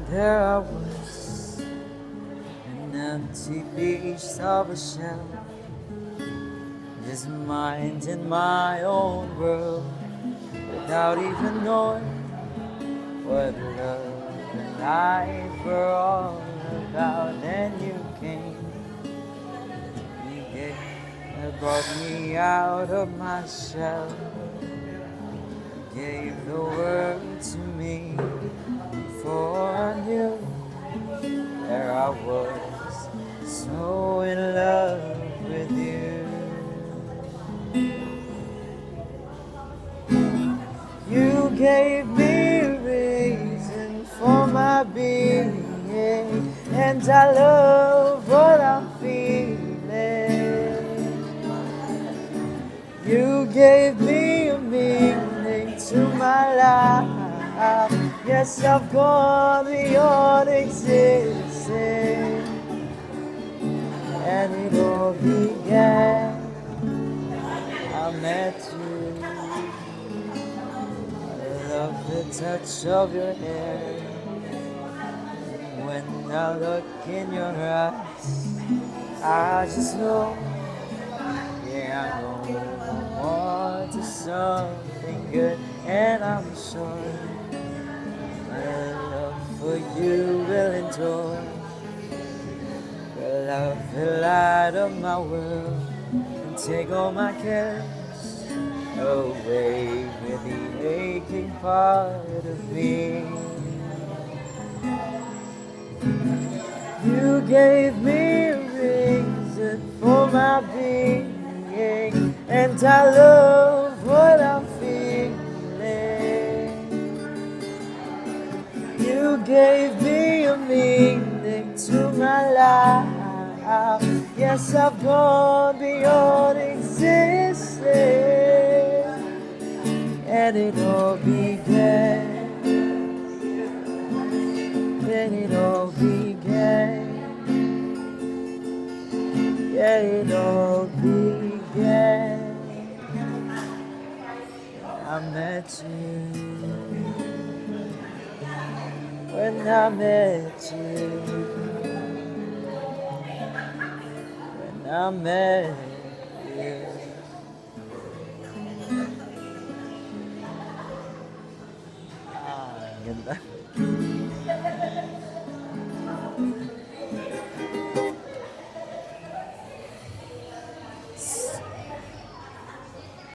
There I was, an empty piece of a shell, just minding my own world, without even knowing what love and life were all about. Then you came, you gave, and brought me out of my shell, gave the word to me. Before I knew, there I was, so in love with you. You gave me a reason for my being, and I love what I'm feeling. You gave me a meaning to my life. Yes, I've gone beyond existing, and it all began. I met you. I love the touch of your hair. When I look in your eyes, I just know, yeah, I know I'm on to something good, and I'm sure my love for you will endure. Your love will light up my world and take all my cares away with the aching part of me. You gave me a reason for my being, and I love what I'm feeling. You gave me a meaning to my life. Yes, I've gone beyond existing, and it all began. And it all began. Yeah, it all began. I met you. When I met you. When I met you. Ganda.